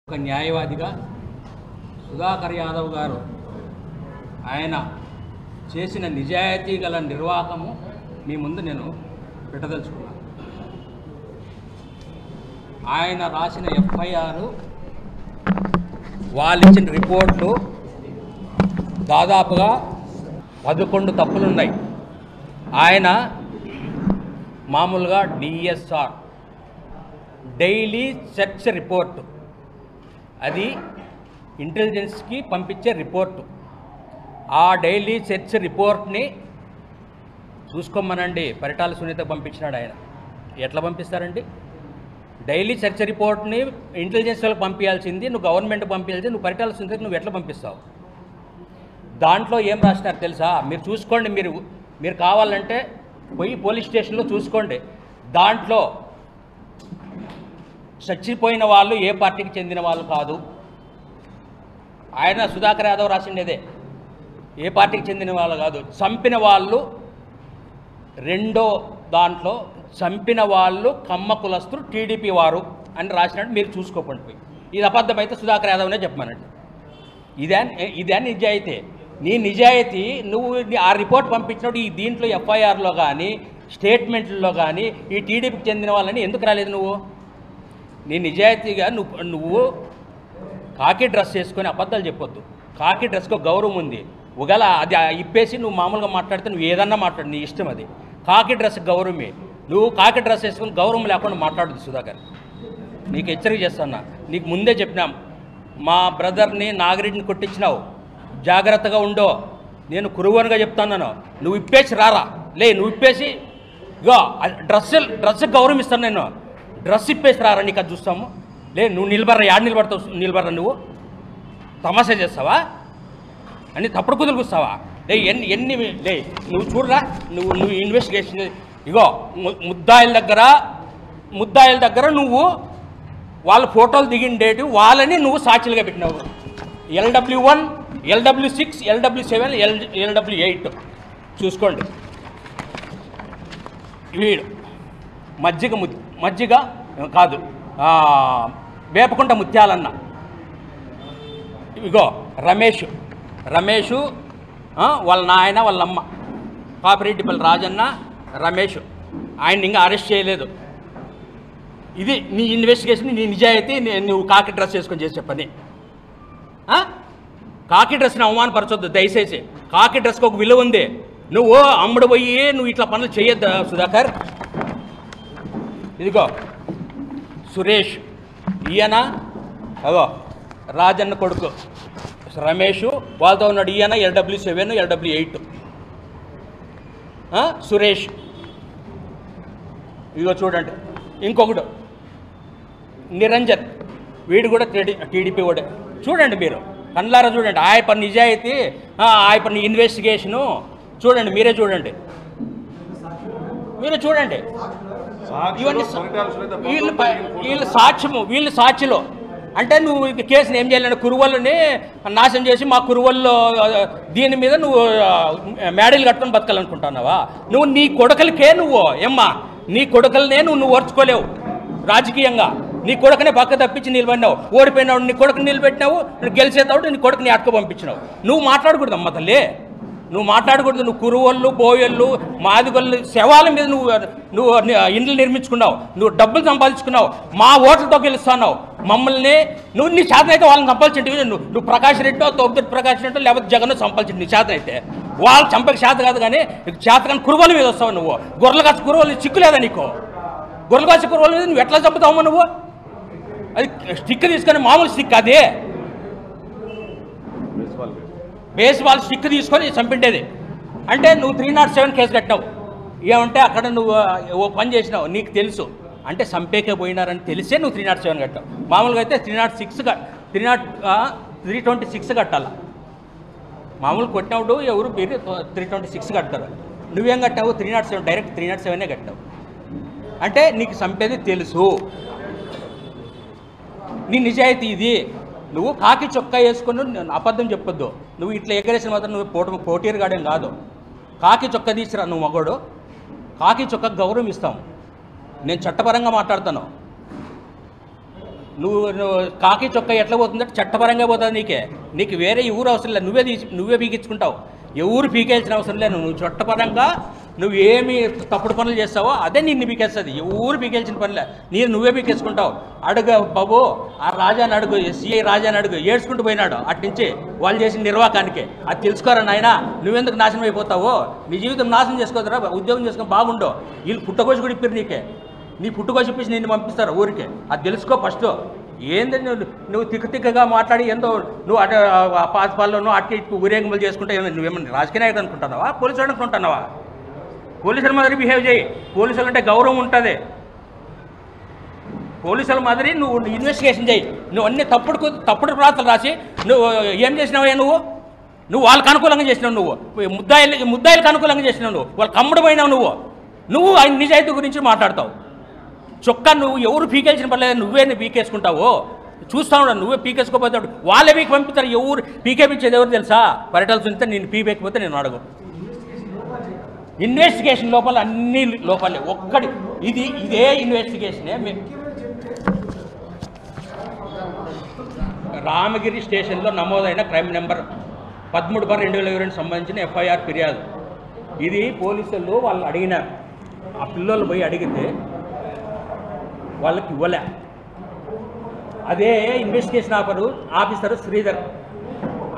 ఒక న్యాయవాదిగా సుధాకర్ యాదవ్ గారు ఆయన చేసిన నిజాయితీ గల నిర్వాహకము మీ ముందు నేను పెట్టదలుచుకున్నాను. ఆయన రాసిన ఎఫ్ఐఆర్, వాళ్ళు ఇచ్చిన రిపోర్ట్లు దాదాపుగా 11 తప్పులున్నాయి. ఆయన మామూలుగా డిఎస్ఆర్ డైలీ సెర్చ్ రిపోర్టు, అది ఇంటెలిజెన్స్కి పంపించే రిపోర్టు. ఆ డైలీ సెర్చ్ రిపోర్ట్ని చూసుకోమనండి. పరిటాల సునీత పంపించినాడు. ఆయన ఎట్లా పంపిస్తారండి? డైలీ సెర్చ్ రిపోర్ట్ని ఇంటెలిజెన్స్ వాళ్ళకి పంపించాల్సింది నువ్వు, గవర్నమెంట్ పంపించాల్సింది నువ్వు. పరిటాల సునీతకి నువ్వు ఎట్లా పంపిస్తావు? దాంట్లో ఏం రాసినారు తెలుసా? మీరు చూసుకోండి. మీరు కావాలంటే పోయి పోలీస్ స్టేషన్లో చూసుకోండి. దాంట్లో చచ్చిపోయిన వాళ్ళు ఏ పార్టీకి చెందిన వాళ్ళు కాదు. ఆయన సుధాకర్ యాదవ్ రాసిండేదే, ఏ పార్టీకి చెందిన వాళ్ళు కాదు. చంపిన వాళ్ళు రెండో దాంట్లో చంపిన వాళ్ళు కమ్మ కులస్తులు, టీడీపీ వారు అని రాసినట్టు మీరు చూసుకోకండి పోయి. ఇది అబద్ధమైతే సుధాకర్ యాదవ్నే చెప్పమనండి. ఇదే నిజాయితీ. నీ నిజాయితీ నువ్వు ఆ రిపోర్ట్ పంపించినప్పుడు ఈ దీంట్లో ఎఫ్ఐఆర్లో కానీ స్టేట్మెంట్లో కానీ ఈ టీడీపీకి చెందిన వాళ్ళని ఎందుకు రాలేదు నువ్వు? నీ నిజాయితీగా నువ్వు కాకి డ్రెస్ వేసుకొని అబద్ధాలు చెప్పొద్దు. కాకి డ్రెస్కి ఒక గౌరవం ఉంది. ఒకవేళ అది ఇప్పేసి నువ్వు మామూలుగా మాట్లాడితే నువ్వు ఏదన్నా మాట్లాడు, నీ ఇష్టం. అది కాకి డ్రెస్ గౌరవమే. నువ్వు కాకి డ్రెస్ వేసుకొని గౌరవం లేకుండా మాట్లాడదు సుధాకర్. నీకు హెచ్చరిక చేస్తున్నా. నీకు ముందే చెప్పినాం, మా బ్రదర్ని నాగిరెడ్డిని కొట్టించినావు, జాగ్రత్తగా ఉండో. నేను కురువనుగా చెప్తాను. నువ్వు ఇప్పేసి రారా, నువ్వు ఇప్పేసి ఇగో డ్రెస్కి గౌరవం ఇస్తాను. నేను డ్రెస్ ఇప్పేసి రారా, నీకు అది చూస్తాము. నువ్వు నిలబడరా, యాడ్ నిలబడరా నువ్వు తమాషా చేస్తావా? అన్ని తప్పుడు కుదురు కూస్తావా? ఎన్ని నువ్వు చూడరా, నువ్వు ఇన్వెస్టిగేషన్. ఇగో ముద్దాయిల దగ్గర నువ్వు వాళ్ళ ఫోటోలు దిగిండేటి వాళ్ళని నువ్వు సాక్షులుగా పెట్టినావు. LW1, LW6, LW7, LW8 చూసుకోండి. వీడు మజ్జిగ కాదు, వేపకుంట ముత్యాలన్న. ఇగో రమేష్ వాళ్ళ నాయన వాళ్ళ అమ్మ పాపిరెడ్డిపల్లి రాజన్న రమేష్. ఆయన ఇంకా అరెస్ట్ చేయలేదు. ఇది నీ ఇన్వెస్టిగేషన్, నీ నిజాయితీ. నువ్వు కాకి డ్రెస్ వేసుకొని చేసే పని. కాకి డ్రెస్ని అవమానపరచొద్దు దయచేసి. కాకి డ్రెస్కి ఒక విలువ ఉంది. నువ్వు అమ్ముడు పోయి నువ్వు ఇట్లా పనులు చేయొద్దు సుధాకర్. ఇదిగో సురేష్, ఈయన అగో రాజన్న కొడుకు రమేష్, వాళ్ళతో ఉన్నాడు. ఈయన LW7, LW8 సురేష్. ఇదిగో చూడండి. ఇంకొకడు నిరంజన్, వీడు కూడా టీడీపీ వాడే. చూడండి, మీరు కళ్ళారా చూడండి. ఆయన పని నిజాయితీ, ఆయన పని ఇన్వెస్టిగేషను చూడండి. మీరే చూడండి. ఇవన్నీ వీళ్ళు సాక్షులు. అంటే నువ్వు కేసుని ఏం చేయాలంటే కురువల్ని నాశనం చేసి మా కురువల్లో దీని మీద నువ్వు మేడలు కట్టుకొని బతకాలనుకుంటున్నావా? నువ్వు నీ కొడుకులకే నీ కొడుకులనే నువ్వు ఓర్చుకోలేవు రాజకీయంగా. నీ కొడుకునే పక్క తప్పించి నిలబడినావు. ఓడిపోయినావు నీ కొడుకుని నిలబెట్టినావు, గెలిచేతావు నీ కొడుకుని అట్టుకు పంపించినావు. నువ్వు మాట్లాడకూడదు అమ్మ తల్లి, నువ్వు మాట్లాడకూడదు. నువ్వు కురువళ్ళు, బోయళ్ళు, మాదిగొల్లు శవాల మీద నువ్వు ఇండ్లు నిర్మించుకున్నావు, నువ్వు డబ్బులు సంపాదించుకున్నావు, మా ఓట్లతో గెలుస్తున్నావు మమ్మల్ని. నువ్వు నీ చేతన అయితే వాళ్ళని సంపాదించింటివి. నువ్వు ప్రకాష్ రెడ్డో, తోపుదొడ్డి ప్రకాష్ రెడ్డో, లేకపోతే జగన్ సంపాదించింది నీ చేతన అయితే. వాళ్ళు చంపక చేత కాదు కానీ చేత కానీ కురువల మీద వస్తావు నువ్వు. గొర్రెలు కాసి కురువలు చిక్కు లేదా నీకు? గొర్రెలు కాసి కురువల మీద నువ్వు ఎట్లా చంపుతావు నువ్వు? అది స్టిక్ తీసుకొని, మామూలు స్టిక్ అదే, బేస్బాల్ స్టిక్ తీసుకొని చంపిండేది. అంటే నువ్వు 307 కేసు కట్టినావు. ఏమంటే అక్కడ నువ్వు ఓ పని చేసినావు, నీకు తెలుసు. అంటే చంపేకే పోయినారని తెలిసే నువ్వు 307 కట్టావు. మామూలుగా అయితే 326 కట్టాలా. మామూలు కొట్టినప్పుడు ఎవరు మీరు 326 కడతారు. నువ్వేం కట్టావు? 307, డైరెక్ట్ 307 కట్టావు. అంటే నీకు చంపేది తెలుసు. నీ నిజాయితీ ఇది. నువ్వు కాకి చొక్కా వేసుకొని అబద్ధం చెప్పొద్దు. నువ్వు ఇట్లా ఎగరేసిన మాత్రం నువ్వు పోటీరు గాడేం కాదు. కాకి చొక్కా తీసిరా నువ్వు మగోడు. కాకి చొక్కా గౌరవం ఇస్తాం. నేను చట్టపరంగా మాట్లాడుతాను. నువ్వు కాకి చొక్క ఎట్లా పోతుందంటే చట్టపరంగా పోతుంది. నీకు వేరే ఊరు అవసరం లేదు, నువ్వే పీకించుకుంటావు. ఎవరు పీకేయాల్సిన అవసరం లేదు. నువ్వు చట్టపరంగా నువ్వు ఏమి తప్పుడు పనులు చేస్తావో అదే నిన్ను పీకేస్తుంది. ఎవరు పీకేల్సిన పనిలే, నువ్వే పీకేసుకుంటావు. అడుగు బాబు, ఆ రాజాని అడుగు, సిఐ రాజాని అడుగు, ఏడ్చుకుంటూ పోయినాడు అట్నుంచి వాళ్ళు చేసిన నిర్వాకానికి. అది తెలుసుకోరా నాయన, నువ్వెందుకు నాశనం అయిపోతావో? నీ జీవితం నాశనం చేసుకోదురా, ఉద్యోగం చేసుకొని బాగుండవు. వీళ్ళు పుట్టకోసి కూడా ఇప్పారు నీకే, నీ పుట్టుకోసి ఇప్పేసి నిన్ను పంపిస్తారు ఊరికే. అది తెలుసుకో ఫస్ట్. ఏందని నువ్వు తిక్కగా మాట్లాడి ఏందో నువ్వు అటు పాతిపాల్లో అటు ఇటు ఊరేగింపులు చేసుకుంటే నువ్వేమన్నా రాజకీయ నాయకుడు అనుకుంటున్నావా, పోలీసులు అనుకుంటున్నావా? పోలీసుల మాదిరి బిహేవ్ చేయి. పోలీసులు అంటే గౌరవం ఉంటుంది. పోలీసుల మాదిరి నువ్వు ఇన్వెస్టిగేషన్ చేయి. నువ్వు అన్ని తప్పుడు ప్రాంతాలు రాసి నువ్వు ఏం చేసినావే? నువ్వు వాళ్ళకి అనుకూలంగా చేసినావు. నువ్వు ముద్దాయిలకు అనుకూలంగా చేసినావు. నువ్వు వాళ్ళకి కమ్ముడు పోయినావు. నువ్వు ఆయన నిజాయితీ గురించి మాట్లాడతావు. చొక్కా నువ్వు ఎవరు పీకేసిన పర్లేదు, నువ్వే పీకేసుకుంటావు. చూస్తా ఉన్నాడు, నువ్వే పీకేసుకోపోతాడు. వాళ్ళే పీకి పంపిస్తారు. ఎవరు పీకేపించేది ఎవరు తెలుసా? పరిటాల సునీత నేను పీకేకపోతే నేను అడగు. ఇన్వెస్టిగేషన్ లోపల అన్ని లోపాలే. ఇదే ఇన్వెస్టిగేషనే. రామగిరి స్టేషన్లో నమోదైన క్రైమ్ నెంబర్ 13/2020 సంబంధించిన ఎఫ్ఐఆర్ ఫిర్యాదు. ఇది పోలీసులు వాళ్ళు అడిగినారు. ఆ పిల్లలు పోయి అడిగితే వాళ్ళకి ఇవ్వలే. అదే ఇన్వెస్టిగేషన్ ఆఫీసరు శ్రీధర్,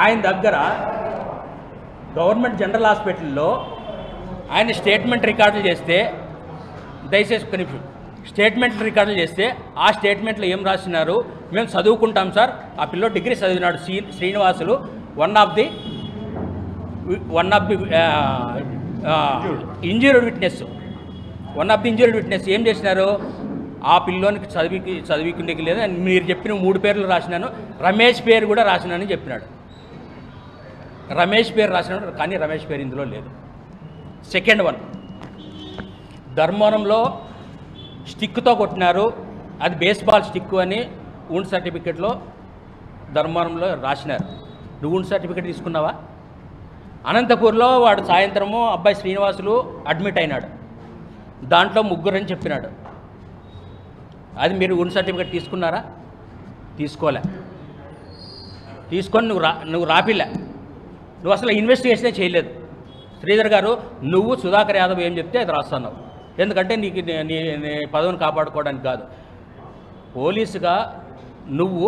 ఆయన దగ్గర గవర్నమెంట్ జనరల్ హాస్పిటల్లో ఆయన స్టేట్మెంట్ రికార్డులు చేస్తే, దయచేసి ఒక నిమిషం, స్టేట్మెంట్ రికార్డులు చేస్తే ఆ స్టేట్మెంట్లో ఏం రాసినారు? మేము చదువుకుంటాం సార్. ఆ పిల్లో డిగ్రీ చదివినాడు. Srinivasulu one of the injured witness. ఏం చేసినారు? ఆ పిల్లోనికి చదివికుండేకి లేదు. మీరు చెప్పిన 3 పేర్లు రాసినాను, రమేష్ పేరు కూడా రాసినానని చెప్పినాడు. రమేష్ పేరు రాసినాడు, కానీ రమేష్ పేరు ఇందులో లేదు. సెకండ్ వన్, ధర్మవరంలో స్టిక్తో కొట్టినారు, అది బేస్బాల్ స్టిక్ అని ఊండ్ సర్టిఫికెట్లో ధర్మవరంలో రాసినారు. నువ్వు ఊండ్ సర్టిఫికెట్ తీసుకున్నావా? అనంతపూర్లో వాడు సాయంత్రము అబ్బాయి శ్రీనివాసులు అడ్మిట్ అయినాడు, దాంట్లో 3 అని చెప్పినాడు. అది మీరు ఊండ్ సర్టిఫికెట్ తీసుకున్నారా? తీసుకోలే. తీసుకొని నువ్వు రాపిలే. నువ్వు అసలు ఇన్వెస్టిగేషనే చేయలేదు. శ్రీధర్ గారు, నువ్వు సుధాకర్ యాదవ్ ఏం చెప్తే అది రాస్తున్నావు. ఎందుకంటే నీకు నీ పదవిని కాపాడుకోవడానికి కాదు. పోలీసుగా నువ్వు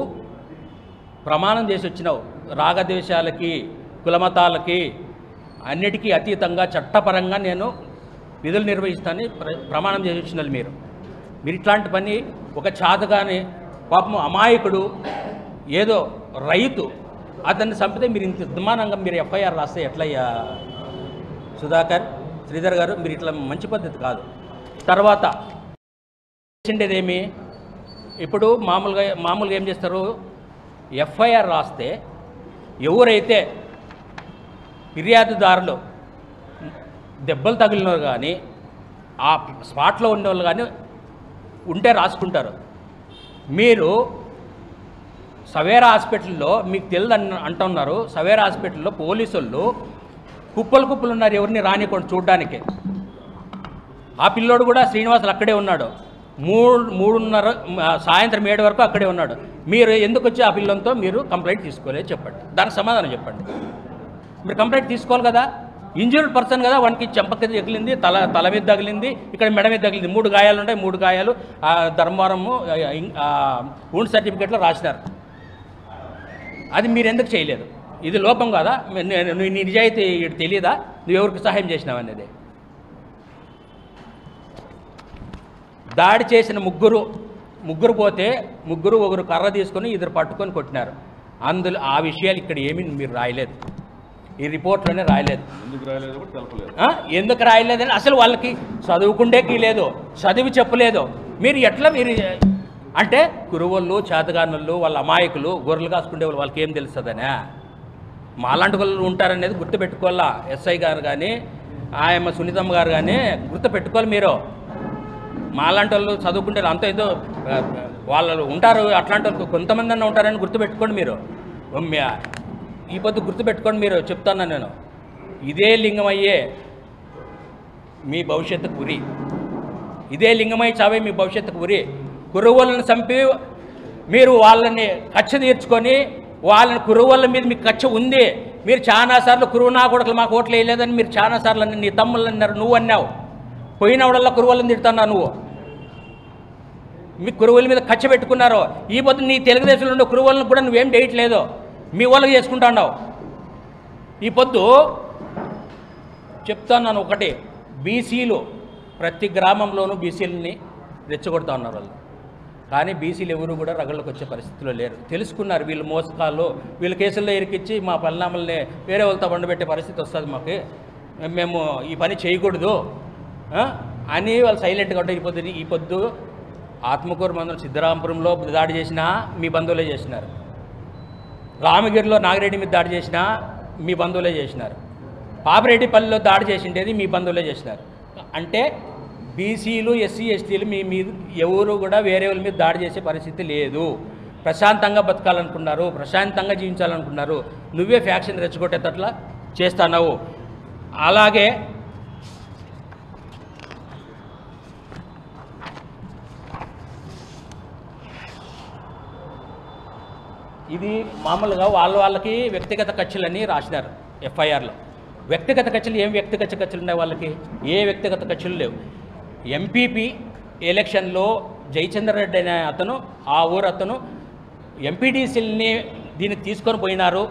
ప్రమాణం చేసి వచ్చినావు. రాగద్వేషాలకి, కులమతాలకి అన్నిటికీ అతీతంగా చట్టపరంగా నేను విధులు నిర్వహిస్తానని ప్రమాణం చేసి వచ్చినారు మీరు ఇట్లాంటి పని ఒక చాతగాని పాపం అమాయకుడు ఏదో రైతు అతన్ని చంపితే మీరు ఇంత దుమానంగా మీరు ఎఫ్ఐఆర్ రాస్తే ఎట్లయ్యా సుధాకర్, శ్రీధర్ గారు? మీరు ఇట్లా మంచి పద్ధతి కాదు. తర్వాత చేసిండేదేమి? ఇప్పుడు మామూలుగా ఏం చేస్తారు? ఎఫ్ఐఆర్ రాస్తే ఎవరైతే ఫిర్యాదుదారులు దెబ్బలు తగిలినవారు కానీ ఆ స్పాట్లో ఉండేవాళ్ళు కానీ ఉంటే రాసుకుంటారు. మీరు సవేరా హాస్పిటల్లో మీకు తెలియదు అంటున్నారు. సవేరా హాస్పిటల్లో పోలీసులు కుప్పలు ఉన్నారు, ఎవరిని రానికుండా చూడడానికి. ఆ పిల్లోడు కూడా శ్రీనివాసులు అక్కడే ఉన్నాడు. 3:30 సాయంత్రం 7 వరకు అక్కడే ఉన్నాడు. మీరు ఎందుకు వచ్చి ఆ పిల్లలతో మీరు కంప్లైంట్ తీసుకోలేదు చెప్పండి. దానికి సమాధానం చెప్పండి. మీరు కంప్లైంట్ తీసుకోవాలి కదా. ఇంజూర్డ్ పర్సన్ కదా, వానికి చెంపకి తగిలింది, తల మీద తగిలింది, ఇక్కడ మెడ మీద తగిలింది. 3 గాయాలు ఉంటాయి. 3 గాయాలు ధర్మవరము ఊండ్ సర్టిఫికేట్లో రాసినారు. అది మీరు ఎందుకు చేయలేదు? ఇది లోపం కదా. నీ నిజాయితీ తెలియదా? నువ్వు ఎవరికి సహాయం చేసినావు అనేది. దాడి చేసిన ముగ్గురు పోతే ఒకరు కర్ర తీసుకొని ఇద్దరు పట్టుకొని కొట్టినారు. అందులో ఆ విషయాలు ఇక్కడ ఏమీ మీరు రాయలేదు, ఈ రిపోర్ట్లోనే రాయలేదు. ఎందుకు రాయలేదని అసలు వాళ్ళకి చదువుకుండేకి లేదు, చదివి చెప్పలేదు. మీరు ఎట్లా అంటే కురువోళ్ళు, చేతగానులు, వాళ్ళ అమాయకులు, గొర్రెలు కాసుకుండే వాళ్ళు, వాళ్ళకి ఏం తెలుస్తుందనే? మాలాంటి వాళ్ళు ఉంటారనేది గుర్తుపెట్టుకోవాలా. ఎస్ఐ గారు కానీ ఆయమ్మ సునీతమ్మ గారు కానీ గుర్తుపెట్టుకోవాలి. మీరు మాలాంటి వాళ్ళు చదువుకుంటే అంత ఏదో వాళ్ళు ఉంటారు, అట్లాంటి వాళ్ళు కొంతమంది అన్న ఉంటారని గుర్తుపెట్టుకోండి. మీరు ఈ పొద్దు గుర్తుపెట్టుకోండి. మీరు చెప్తాను నేను, ఇదే లింగమయ్యే మీ భవిష్యత్తుకు ఉరి, ఇదే లింగమయ్య చావే మీ భవిష్యత్తుకు ఉరి. కురువోళ్ళని చంపి మీరు వాళ్ళని కక్ష తీర్చుకొని వాళ్ళని కురువల మీద మీకు కక్ష ఉంది. మీరు చాలాసార్లు కురువు నా కొడుకులు మాకు ఓట్లు వేయలేదని మీరు చాలాసార్లు అన్నీ నీ తమ్ముళ్ళు అన్నారు, నువ్వు అన్నావు. పోయినవాడల్లా కురువలను తిడుతున్నావు నువ్వు. మీ కురువుల మీద కచ్చ పెట్టుకున్నారు. ఈ పొద్దు నీ తెలుగుదేశంలో ఉండే కురువులను కూడా నువ్వేం చేయట్లేదు, మీ వాళ్ళకి చేసుకుంటున్నావు. ఈ పొద్దు చెప్తాను ఒకటి, బీసీలు ప్రతి గ్రామంలోనూ బీసీలని రెచ్చగొడతా ఉన్నారు వాళ్ళు. కానీ బీసీలు ఎవరు కూడా రగళ్ళకు వచ్చే పరిస్థితిలో లేరు. తెలుసుకున్నారు వీళ్ళు మోసకాలు, వీళ్ళ కేసుల్లో ఇరికిచ్చి మా పరిణామాలని వేరే వాళ్ళతో బండబెట్టే పరిస్థితి వస్తుంది, మాకు మేము ఈ పని చేయకూడదు అని వాళ్ళు సైలెంట్గా ఉంటారు. ఈ పొద్దు ఆత్మకూరు మండలం సిద్ధరాంపురంలో దాడి చేసినా మీ బంధువులే చేసినారు. రామగిరిలో నాగిరెడ్డి మీద దాడి చేసినా మీ బంధువులే చేసినారు. పాపిరెడ్డిపల్లిలో దాడి చేసిండేది మీ బంధువులే చేసినారు. అంటే బీసీలు ఎస్సీ ఎస్టీలు మీ మీద ఎవరు కూడా వేరే వాళ్ళ మీద దాడి చేసే పరిస్థితి లేదు. ప్రశాంతంగా బతకాలనుకున్నారు, ప్రశాంతంగా జీవించాలనుకున్నారు. నువ్వే ఫ్యాక్షన్ రెచ్చగొట్టేటట్లా చేస్తున్నావు. అలాగే ఇది మామూలుగా వాళ్ళకి వ్యక్తిగత కక్షలని రాసినారు ఎఫ్ఐఆర్లో. వ్యక్తిగత కక్షలు ఏం వ్యక్తిగత కక్షలు ఉన్నాయి వాళ్ళకి? ఏ వ్యక్తిగత కక్షలు లేవు. ఎంపీపీ ఎలక్షన్లో జయచంద్రరెడ్డి అనే అతను, ఆ ఊరు అతను ఎంపీటీసీలని దీనికి తీసుకొని పోయినారు.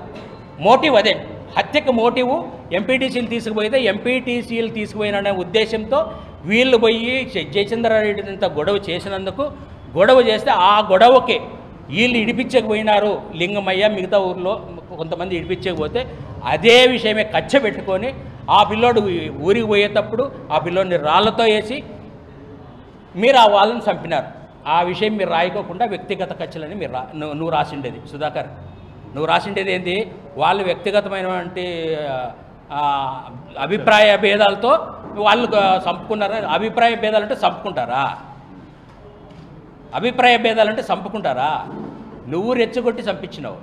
మోటివ్ అదే, హత్యకు మోటివ్ ఎంపీటీసీలు తీసుకుపోయితే ఎంపీటీసీలు తీసుకుపోయిననే ఉద్దేశంతో వీళ్ళు పోయి జయచంద్రారెడ్డినంత గొడవ చేసినందుకు, గొడవ చేస్తే ఆ గొడవకి వీళ్ళు ఇడిపించకపోయినారు. లింగమయ్య మిగతా ఊర్లో కొంతమంది ఇడిపించకపోతే అదే విషయమే కచ్చ పెట్టుకొని ఆ పిల్లోడు ఊరికి పోయేటప్పుడు ఆ పిల్లోడిని రాళ్లతో వేసి మీరు ఆ వాళ్ళని చంపినారు. ఆ విషయం మీరు రాయకోకుండా వ్యక్తిగత కచ్చలని మీరు నువ్వు రాసిండేది సుధాకర్, నువ్వు రాసిండేది ఏంటి? వాళ్ళు వ్యక్తిగతమైనటువంటి అభిప్రాయ భేదాలతో వాళ్ళు చంపుకున్నారా? అభిప్రాయ భేదాలంటే చంపుకుంటారా? అభిప్రాయ భేదాలంటే చంపుకుంటారా? నువ్వు రెచ్చగొట్టి చంపించినావు.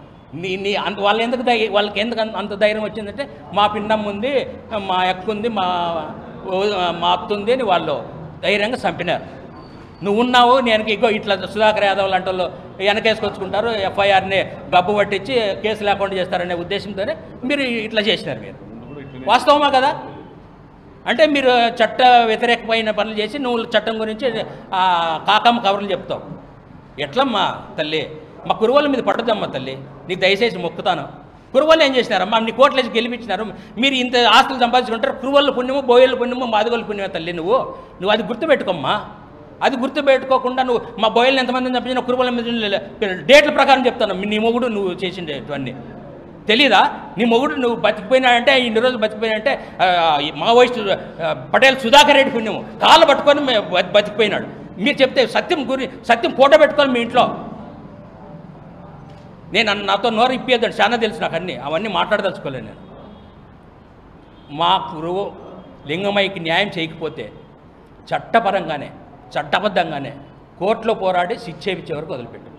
వాళ్ళకి ఎందుకు అంత ధైర్యం వచ్చిందంటే మా పిన్నం ఉంది, మా అక్క ఉంది, మా అత్త ఉంది అని వాళ్ళు ధైర్యంగా చంపినారు. నువ్వు ఉన్నావు, నేను ఇగో ఇట్లా సుధాకర్ యాదవ్ లాంటి వాళ్ళు వెనకేసుకొచ్చుకుంటారు, ఎఫ్ఐఆర్ని గబ్బు పట్టించి కేసు లేకుండా చేస్తారనే ఉద్దేశంతోనే మీరు ఇట్లా చేసినారు. మీరు వాస్తవమా కదా? అంటే మీరు చట్ట వ్యతిరేకమైన పనులు చేసి నువ్వు చట్టం గురించి కాకమ్మ కబుర్లు చెప్తావు. ఎట్లమ్మా తల్లి? మా కురువల మీద పట్టుదమ్మా తల్లి, నీకు దయచేసి మొక్కుతాను. కురువలు ఏం చేసినారమ్మా? నీ కోట్లేసి గెలిపించినారు. మీరు ఇంత ఆస్తులు సంపాదించుకుంటారు. కురువల పుణ్యము, బోయల పుణ్యము, మాదిగోళ్ళ పుణ్యమే తల్లి. నువ్వు అది గుర్తుపెట్టుకోమ్మా. అది గుర్తుపెట్టుకోకుండా నువ్వు మా బోయల్ని ఎంతమందిని చంపించిన కురువల మీద డేట్ల ప్రకారం చెప్తాను. నీ మొగుడు నువ్వు చేసిండేవన్నీ తెలీదా? నీ మొగుడు నువ్వు బతికిపోయినాడంటే, ఇన్ని రోజులు బతికిపోయినాడంటే మావోయిస్టు పటేల్ సుధాకర్ రెడ్డి పుణ్యము, కాళ్ళు పట్టుకొని బతికిపోయినాడు. మీరు చెప్తే సత్యం ఫోటో పెట్టుకొని మీ ఇంట్లో. నేను నాతో నోరు ఇప్పేద్దాడు, చాలా తెలుసు నాకు అన్నీ, అవన్నీ మాట్లాడదలుచుకోలేను నేను. మా గురువు లింగమయ్యకి న్యాయం చేయకపోతే చట్టపరంగానే, చట్టబద్ధంగానే కోర్టులో పోరాడి శిక్ష ఇచ్చే వరకు వదిలిపెట్టు.